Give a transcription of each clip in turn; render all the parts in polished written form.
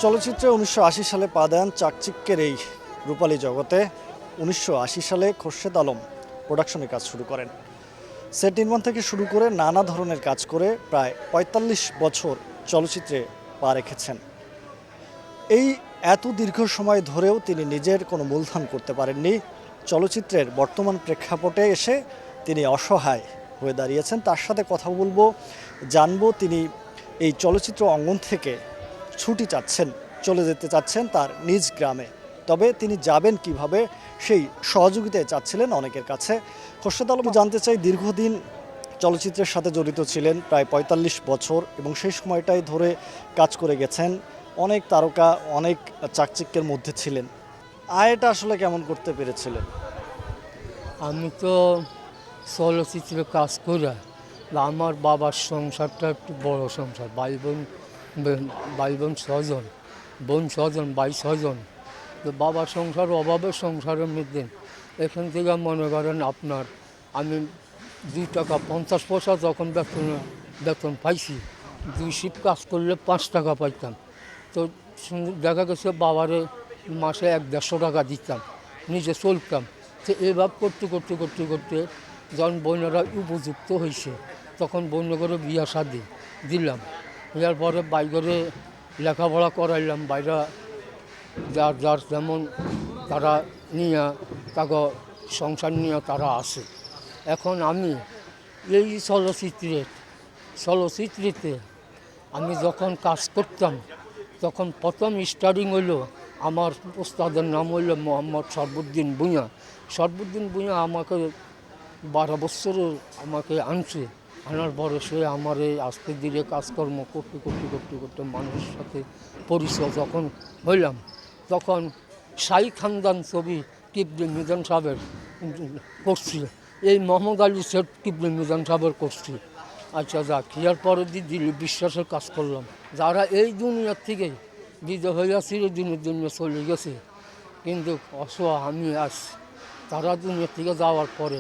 চলচ্চিত্রে ১৯৮০ সালে পা দেন চাকচিক্যের এই রূপালী জগতে। ১৯৮০ সালে খোরশেদ আলম প্রোডাকশনে কাজ শুরু করেন। সেট নির্মাণ থেকে শুরু করে নানা ধরনের কাজ করে প্রায় ৪৫ বছর চলচ্চিত্রে পা রেখেছেন। এই এত দীর্ঘ সময় ধরেও তিনি নিজের কোনো মূলধন করতে পারেননি। চলচ্চিত্রের বর্তমান প্রেক্ষাপটে এসে তিনি অসহায় হয়ে দাঁড়িয়েছেন। তার সাথে কথা বলবো, জানবো তিনি এই চলচ্চিত্র অঙ্গন থেকে ছুটি চাচ্ছেন, চলে যেতে চাচ্ছেন তার নিজ গ্রামে। তবে তিনি যাবেন কিভাবে সেই সহযোগিতায় চাচ্ছিলেন অনেকের কাছে। খোরশেদ আলম জানতে চাই, দীর্ঘদিন চলচ্চিত্রের সাথে জড়িত ছিলেন, প্রায় ৪৫ বছর, এবং সেই সময়টাই ধরে কাজ করে গেছেন। অনেক তারকা, অনেক চাকচিক্যের মধ্যে ছিলেন। আয়টা আসলে কেমন করতে পেরেছিলেন? আমি তো চলচ্চিত্রে কাজ করি। আমার বাবার সংসারটা একটু বড় সংসার, ভাই বোন ছজন, বোন ছজন, ভাই ছজন। তো বাবার সংসার অভাবের সংসারের মধ্যে এখান থেকে মনে করেন আপনার আমি 2 টাকা 50 পয়সা যখন বেতন পাইছি, 2 শিফট কাজ করলে 5 টাকা পাইতাম। তো দেখা গেছে বাবারে মাসে 100-150 টাকা দিতাম, নিজে চলতাম। তো এভাবে করতে করতে করতে করতে যখন বোনেরা উপযুক্ত হয়েছে তখন বোনগরে বিয়া শাদি দিলাম। দেওয়ার পরে বাইরে লেখাপড়া করাইলাম। বাইরে যার যার যেমন তারা নিয়ে তাকে সংসার নিয়ে তারা আসে। এখন আমি এই চলচ্চিত্রেতে আমি যখন কাজ করতাম তখন প্রথম স্টার্টিং হইলো, আমার ওস্তাদের নাম হইল মোহাম্মদ সরবুদ্দিন ভূঁইয়া। সরবুদ্দিন ভূঁইয়া আমাকে 12 বছরে আমাকে আনছে। আনার পরে সে আমার এই আস্তে ধীরে কাজকর্ম করতে করতে করতে করতে মানুষের সাথে পরিচয় যখন হইলাম, তখন শাহী খানদান ছবি কিবলি মিজান সাহেবের করছি। এই মোহাম্মদ আলী সেট কিবলি মিজান সাহেবের করছি। আচ্ছা যাক, ইয়ার পরে দিলীপ বিশ্বাসের কাজ করলাম। যারা এই দুনিয়ার থেকে বিজয় হইয়া চিরদিনের জন্য চলে গেছে, কিন্তু অসহায় আমি আজ তারা দুনিয়ার থেকে যাওয়ার পরে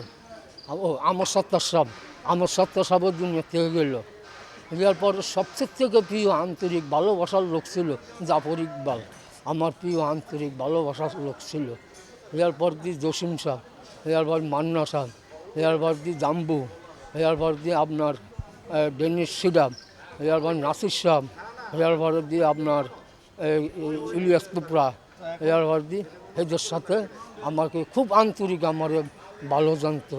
আমার সত্তার সাহেব দুনিয়ার থেকে গেল। এর পরে সবচেয়ে থেকে প্রিয় আন্তরিক ভালোবাসার লোক ছিল জাফর ইকবাল। আমার প্রিয় আন্তরিক ভালোবাসার লোক ছিল। এর পর দিয়ে জসিম শাহ, এর পর মান্না শাহ, এর পর দিয়ে জাম্বু, এর পর দিয়ে আপনার ডেনিস সিডাম, এর পর নাসির শাহ, এর পর দিয়ে আপনার ইলিয়াস কুপরা, এর পর দিয়ে এদের সাথে আমাকে খুব আন্তরিক আমার ভালো জানতো।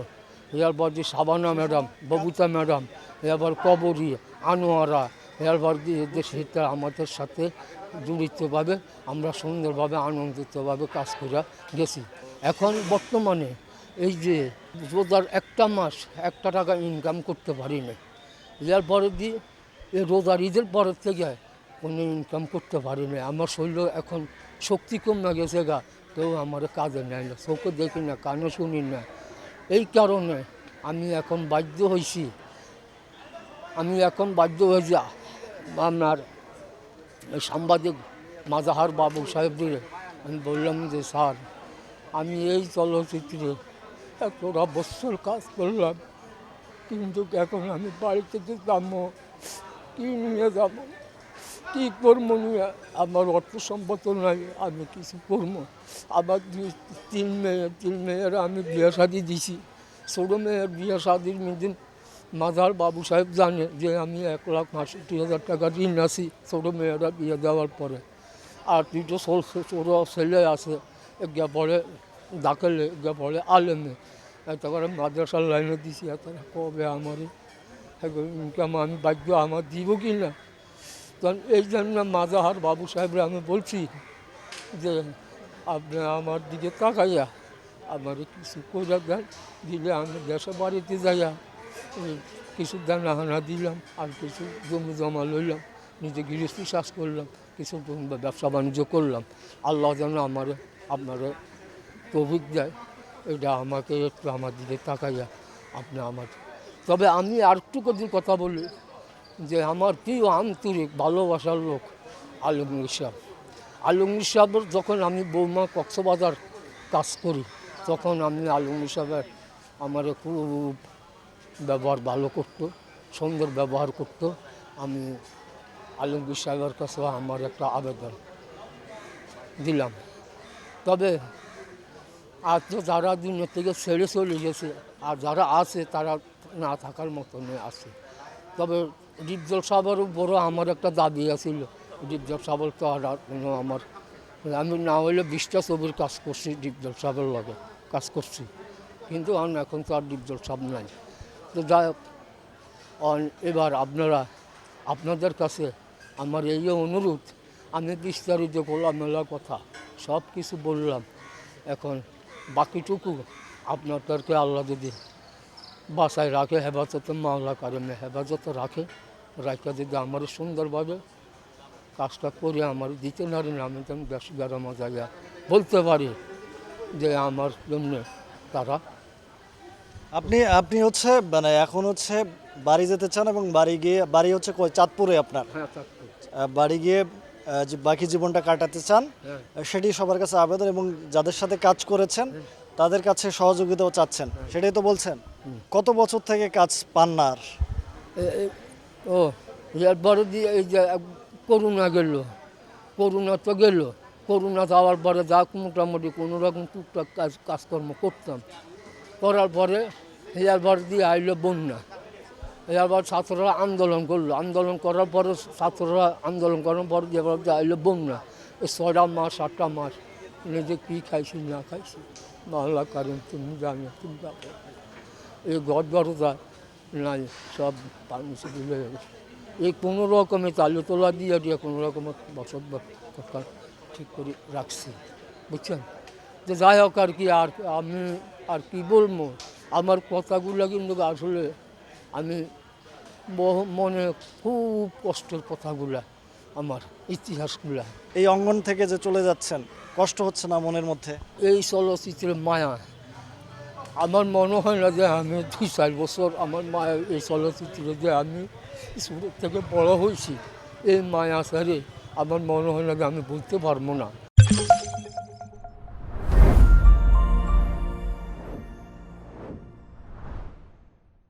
এরপর দিয়ে সাবানা ম্যাডাম, ববিতা ম্যাডাম, এরপর কবরী, আনোয়ারা, এরপর দিয়ে এদের সাথে আমাদের সাথে জড়িতভাবে আমরা সুন্দরভাবে আনন্দিতভাবে কাজ করে গেছি। এখন বর্তমানে এই যে রোজার একটা মাস 1 টাকা ইনকাম করতে পারি না। এরপরে দিয়ে এই রোজার ঈদের পরের থেকে কোনো ইনকাম করতে পারি না। আমার শরীর এখন শক্তি কমে গেছে গা, কেউ আমার কাজে নেয় না, চোখে দেখি না, কানে শুনি না। এই কারণে আমি এখন বাধ্য হয়েছি আপনার সাংবাদিক মাজাহার বাবু সাহেবদের আমি বললাম যে স্যার, আমি এই চলচ্চিত্রে এতটা বছর কাজ করলাম, কিন্তু এখন আমি বাড়ি থেকে যাবো, কী নিয়ে যাবো, কী করবো নিয়ে, আমার অর্থ সম্পদ নাই, আমি কিছু করবো। আবার 3 মেয়েরা আমি বিয়ে শাদি দিছি। ছোটো মেয়ের বিয়ে শাদির মেদিন মাজার বাবু সাহেব জানে যে আমি 1,65,000 টাকা ঋণ আছি ছোটো মেয়েরা বিয়ে দেওয়ার পরে। আর 2টো ছোটো ছেলে আছে, এগিয়ে পড়ে দাখেলে, এগিয়ে পড়ে আলেমে। এত করে মাদ্রাসার লাইনে দিছি, তারা কবে আমার ইনকাম আমি বাধ্য আমার দিব কি না। তখন এই জন্য মাজাহার বাবু সাহেবরা আমি বলছি যে আপনি আমার দিকে তাকাইয়া আমার কিছু করে দেন, দিলে আমি দেশে বাড়িতে যাইয়া কিছু দানা দিলাম, আর কিছু জমি জমা লইলাম, নিজে গৃহস্থী চাষ করলাম, কিছু ব্যবসা বাণিজ্য করলাম। আল্লাহ যেন আপনারা তৌফিক দেয়, এটা আমাকে একটু আমার দিকে তাকাইয়া আপনি আমার। তবে আমি আরেকটু কথা বলি যে আমার প্রিয় আন্তরিক ভালোবাসার লোক আলমগীর সাহেব। আলমগীর সাহেবের যখন আমি বৌমা কক্সবাজার কাজ করি, তখন আমি আলমগীর সাহেবের আমার খুব ব্যবহার ভালো করতো, সুন্দর ব্যবহার করতো। আমি আলমগীর সাহেবের কাছে আমার একটা আবেদন দিলাম। তবে আর তো যারা দুনিয়া থেকে ছেড়ে চলে গেছে আর যারা আছে তারা না থাকার মতনই আছে। তবে ডিপজল সাহেবের বড় আমার একটা দাবি আছিল, ডিপজল সাহেবের তো আর আমার আমি না হইলে 20টা ছবির কাজ করছি, ডিপজল সাহেবের লগে কাজ করছি, কিন্তু এখন তো আর ডিপজল সাহেব নাই। তো যাই হোক, এবার আপনাদের কাছে আমার এই অনুরোধ, আমি বিস্তারিত খোলামেলা কথা সব কিছু বললাম, এখন বাকিটুকু আপনাদেরকে আল্লাহ যদি বাসায় রাখে, হেফাজতে মাওলা কারিমে হেফাজতে রাখে যদি আমার সুন্দরভাবে কাজটা করে আমার দিতে নারি না, আমি তো বেশ গরমা জায়গা বলতে পারি যে আমার জন্য তারা। আপনি আপনি হচ্ছে মানে এখন হচ্ছে বাড়ি যেতে চান এবং বাড়ি হচ্ছে চাঁদপুরে আপনার। হ্যাঁ থাকতো। বাড়ি গিয়ে যে বাকি জীবনটা কাটাতে চান, হ্যাঁ সেটি সবার কাছে আবেদন, এবং যাদের সাথে কাজ করেছেন তাদের কাছে সহযোগিতাও চাচ্ছেন, সেটাই তো বলছেন। কত বছর থেকে কাজ পান না আর? ও এরপরে দিয়ে এই যে করোনা গেল, করোনা তো গেল, করোনা যাওয়ার পরে যা মোটামুটি কোনো রকম টুকটাক কাজকর্ম করতাম, করার পরে এরপর দিয়ে আইলো বন্যা। এবার ছাত্ররা আন্দোলন করলো, আন্দোলন করার পরে ছাত্ররা আন্দোলন করার পর এবার আইলো বন্যা। এই 6টা মাস 8টা মাস নিজে কী খাইছি না খাইছি বাংলা কারণ তুমি জানো, তুমি জানো। এই ঘর দরজা নাই, সব পানি চলে গেছে। এই কোনো রকমে চালু তোলা দিয়ে কোনো রকমের বসত কথা ঠিক করে রাখছি, বুঝছেন। তো যাই হোক আর কি, আর আমি আর কি বলবো, আমার কথাগুলো কিন্তু আসলে আমি মনে খুব কষ্টের কথাগুলা, আমার ইতিহাসগুলা। এই অঙ্গন থেকে যে চলে যাচ্ছেন, কষ্ট হচ্ছে না মনের মধ্যে? এই চলচ্চিত্রের মায়া, আমার মনে হয় না যে আমি 2-4 বছর আমার মায়া, এই চলচ্চিত্রে যে আমি ছোট থেকে বড় হয়েছি, এই মায়া সারে আমার মনে হয় না যে আমি বুঝতে পারবো না।